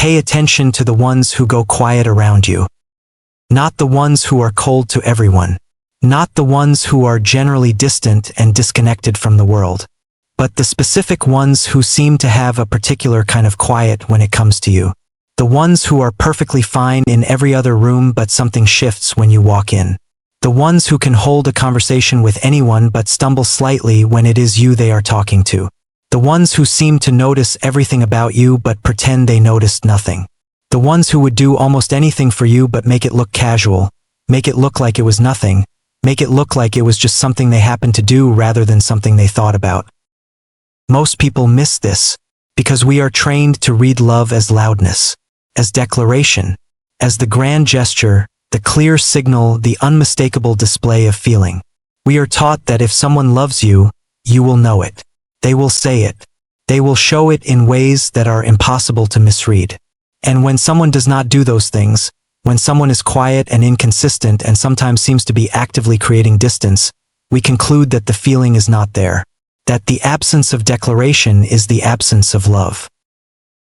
Pay attention to the ones who go quiet around you. Not the ones who are cold to everyone. Not the ones who are generally distant and disconnected from the world. But the specific ones who seem to have a particular kind of quiet when it comes to you. The ones who are perfectly fine in every other room but something shifts when you walk in. The ones who can hold a conversation with anyone but stumble slightly when it is you they are talking to. The ones who seem to notice everything about you but pretend they noticed nothing. The ones who would do almost anything for you but make it look casual, make it look like it was nothing, make it look like it was just something they happened to do rather than something they thought about. Most people miss this, because we are trained to read love as loudness, as declaration, as the grand gesture, the clear signal, the unmistakable display of feeling. We are taught that if someone loves you, you will know it. They will say it. They will show it in ways that are impossible to misread. And when someone does not do those things, when someone is quiet and inconsistent and sometimes seems to be actively creating distance, we conclude that the feeling is not there, that the absence of declaration is the absence of love.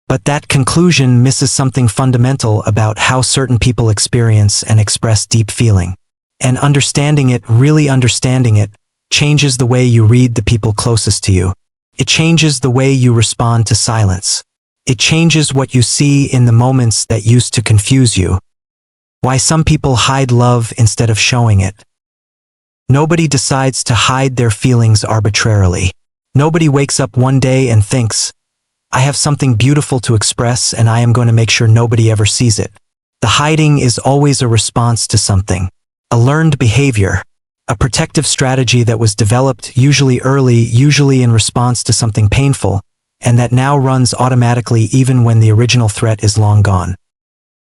But that conclusion misses something fundamental about how certain people experience and express deep feeling. And understanding it, really understanding it, changes the way you read the people closest to you. It changes the way you respond to silence. It changes what you see in the moments that used to confuse you. Why some people hide love instead of showing it. Nobody decides to hide their feelings arbitrarily. Nobody wakes up one day and thinks, I have something beautiful to express and I am going to make sure nobody ever sees it. The hiding is always a response to something, a learned behavior, a protective strategy that was developed usually early, usually in response to something painful, and that now runs automatically even when the original threat is long gone.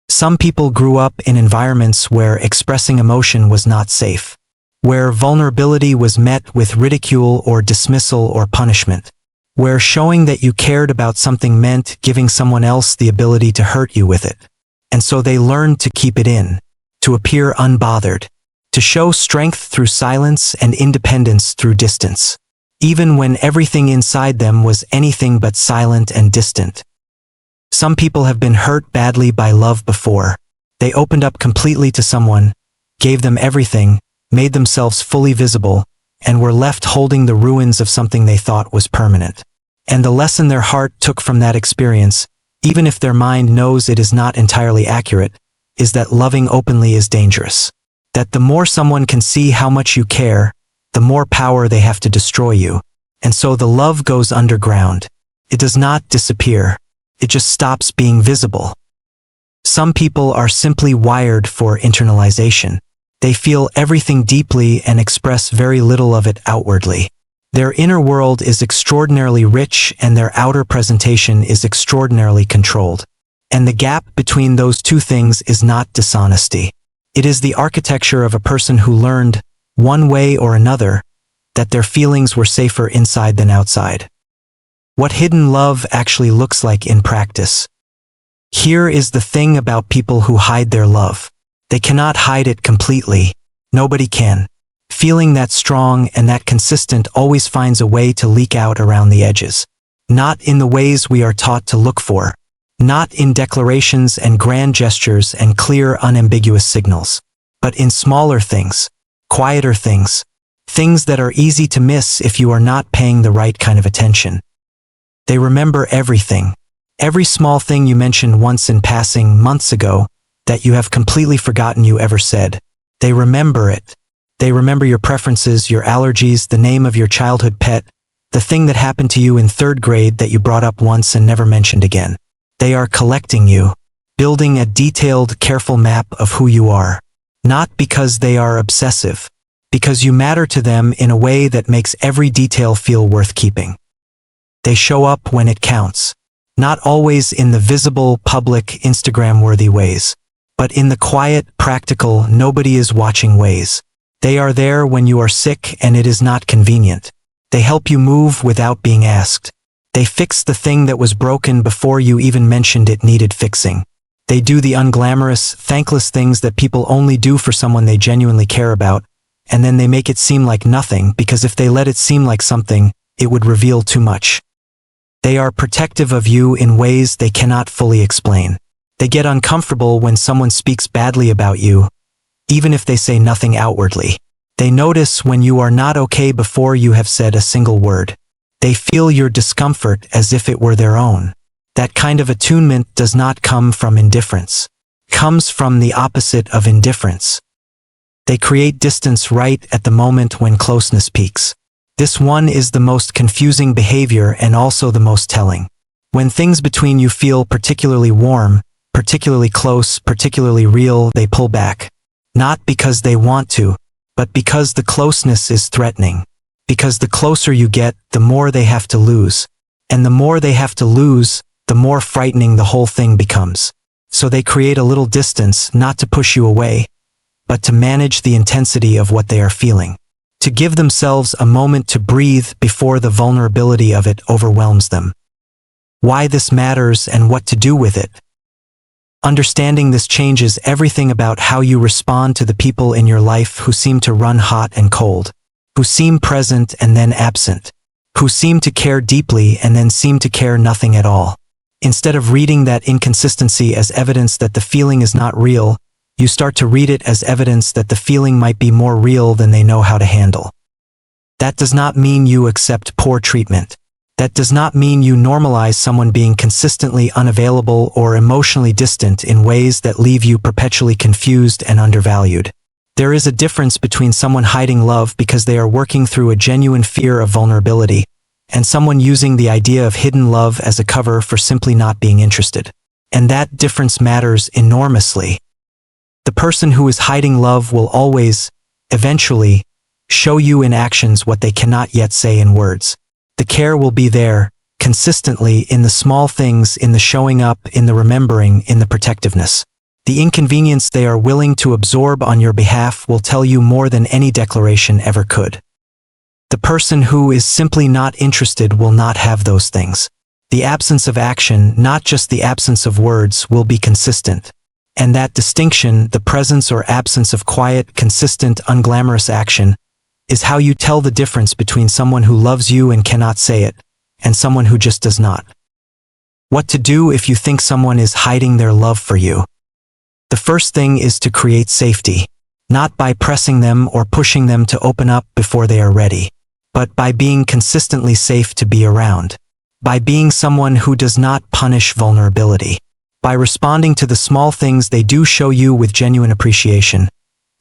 Some people grew up in environments where expressing emotion was not safe, where vulnerability was met with ridicule or dismissal or punishment, where showing that you cared about something meant giving someone else the ability to hurt you with it. And so they learned to keep it in, to appear unbothered, to show strength through silence and independence through distance, even when everything inside them was anything but silent and distant. Some people have been hurt badly by love before. They opened up completely to someone, gave them everything, made themselves fully visible, and were left holding the ruins of something they thought was permanent. And the lesson their heart took from that experience, even if their mind knows it is not entirely accurate, is that loving openly is dangerous. That the more someone can see how much you care, the more power they have to destroy you. And so the love goes underground. It does not disappear. It just stops being visible. Some people are simply wired for internalization. They feel everything deeply and express very little of it outwardly. Their inner world is extraordinarily rich and their outer presentation is extraordinarily controlled. And the gap between those two things is not dishonesty. It is the architecture of a person who learned, one way or another, that their feelings were safer inside than outside. What hidden love actually looks like in practice. Here is the thing about people who hide their love. They cannot hide it completely. Nobody can. Feeling that strong and that consistent always finds a way to leak out around the edges. Not in the ways we are taught to look for. Not in declarations and grand gestures and clear, unambiguous signals. But in smaller things, quieter things, things that are easy to miss if you are not paying the right kind of attention. They remember everything. Every small thing you mentioned once in passing months ago that you have completely forgotten you ever said. They remember it. They remember your preferences, your allergies, the name of your childhood pet, the thing that happened to you in third grade that you brought up once and never mentioned again. They are collecting you, building a detailed, careful map of who you are. Not because they are obsessive, because you matter to them in a way that makes every detail feel worth keeping. They show up when it counts. Not always in the visible, public, Instagram-worthy ways, but in the quiet, practical, nobody-is-watching ways. They are there when you are sick and it is not convenient. They help you move without being asked. They fix the thing that was broken before you even mentioned it needed fixing. They do the unglamorous, thankless things that people only do for someone they genuinely care about, and then they make it seem like nothing because if they let it seem like something, it would reveal too much. They are protective of you in ways they cannot fully explain. They get uncomfortable when someone speaks badly about you, even if they say nothing outwardly. They notice when you are not okay before you have said a single word. They feel your discomfort as if it were their own. That kind of attunement does not come from indifference. It comes from the opposite of indifference. They create distance right at the moment when closeness peaks. This one is the most confusing behavior and also the most telling. When things between you feel particularly warm, particularly close, particularly real, they pull back. Not because they want to, but because the closeness is threatening. Because the closer you get, the more they have to lose. And the more they have to lose, the more frightening the whole thing becomes. So they create a little distance, not to push you away, but to manage the intensity of what they are feeling. To give themselves a moment to breathe before the vulnerability of it overwhelms them. Why this matters and what to do with it. Understanding this changes everything about how you respond to the people in your life who seem to run hot and cold, who seem present and then absent, who seem to care deeply and then seem to care nothing at all. Instead of reading that inconsistency as evidence that the feeling is not real, you start to read it as evidence that the feeling might be more real than they know how to handle. That does not mean you accept poor treatment. That does not mean you normalize someone being consistently unavailable or emotionally distant in ways that leave you perpetually confused and undervalued. There is a difference between someone hiding love because they are working through a genuine fear of vulnerability, and someone using the idea of hidden love as a cover for simply not being interested. And that difference matters enormously. The person who is hiding love will always, eventually, show you in actions what they cannot yet say in words. The care will be there, consistently, in the small things, in the showing up, in the remembering, in the protectiveness. The inconvenience they are willing to absorb on your behalf will tell you more than any declaration ever could. The person who is simply not interested will not have those things. The absence of action, not just the absence of words, will be consistent. And that distinction, the presence or absence of quiet, consistent, unglamorous action, is how you tell the difference between someone who loves you and cannot say it, and someone who just does not. What to do if you think someone is hiding their love for you? The first thing is to create safety, not by pressing them or pushing them to open up before they are ready, but by being consistently safe to be around, by being someone who does not punish vulnerability, by responding to the small things they do show you with genuine appreciation,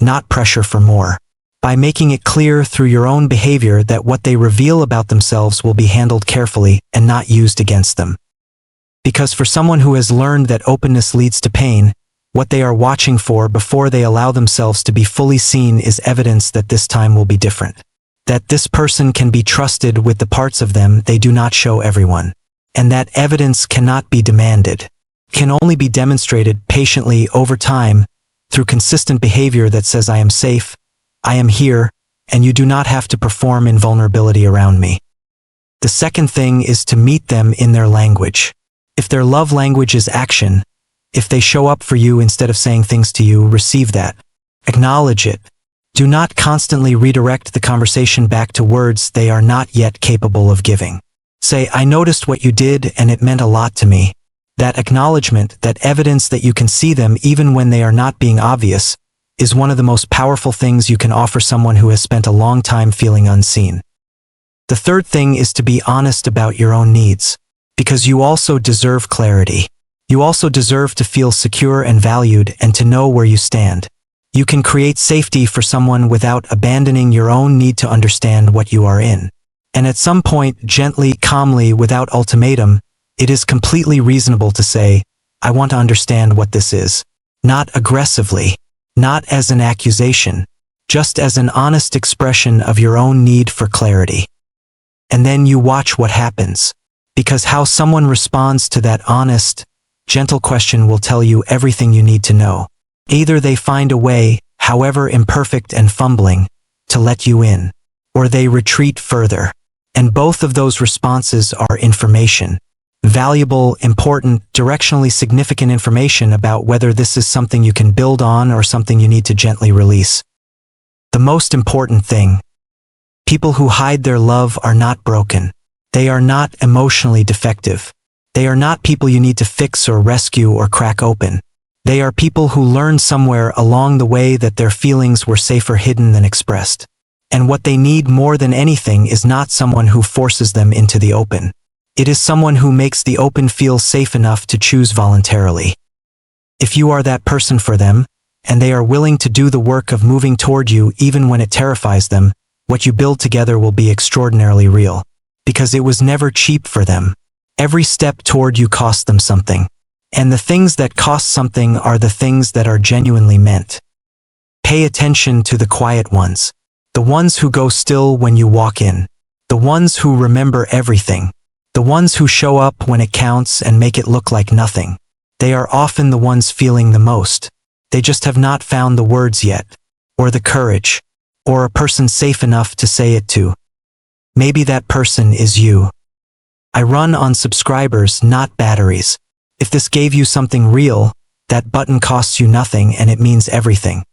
not pressure for more, by making it clear through your own behavior that what they reveal about themselves will be handled carefully and not used against them. Because for someone who has learned that openness leads to pain, what they are watching for before they allow themselves to be fully seen is evidence that this time will be different. That this person can be trusted with the parts of them they do not show everyone. And that evidence cannot be demanded, can only be demonstrated patiently over time through consistent behavior that says, I am safe, I am here, and you do not have to perform in vulnerability around me. The second thing is to meet them in their language. If their love language is action, if they show up for you instead of saying things to you, receive that. Acknowledge it. Do not constantly redirect the conversation back to words they are not yet capable of giving. Say, I noticed what you did and it meant a lot to me. That acknowledgement, that evidence that you can see them even when they are not being obvious, is one of the most powerful things you can offer someone who has spent a long time feeling unseen. The third thing is to be honest about your own needs, because you also deserve clarity. You also deserve to feel secure and valued and to know where you stand. You can create safety for someone without abandoning your own need to understand what you are in. And at some point, gently, calmly, without ultimatum, it is completely reasonable to say, I want to understand what this is. Not aggressively, not as an accusation, just as an honest expression of your own need for clarity. And then you watch what happens, because how someone responds to that honest, gentle question will tell you everything you need to know. Either they find a way, however imperfect and fumbling, to let you in, or they retreat further. And both of those responses are information. Valuable, important, directionally significant information about whether this is something you can build on or something you need to gently release. The most important thing: people who hide their love are not broken. They are not emotionally defective. They are not people you need to fix or rescue or crack open. They are people who learned somewhere along the way that their feelings were safer hidden than expressed. And what they need more than anything is not someone who forces them into the open. It is someone who makes the open feel safe enough to choose voluntarily. If you are that person for them, and they are willing to do the work of moving toward you even when it terrifies them, what you build together will be extraordinarily real. Because it was never cheap for them. Every step toward you cost them something. And the things that cost something are the things that are genuinely meant. Pay attention to the quiet ones. The ones who go still when you walk in. The ones who remember everything. The ones who show up when it counts and make it look like nothing. They are often the ones feeling the most. They just have not found the words yet, or the courage, or a person safe enough to say it to. Maybe that person is you. I run on subscribers, not batteries. If this gave you something real, that button costs you nothing and it means everything.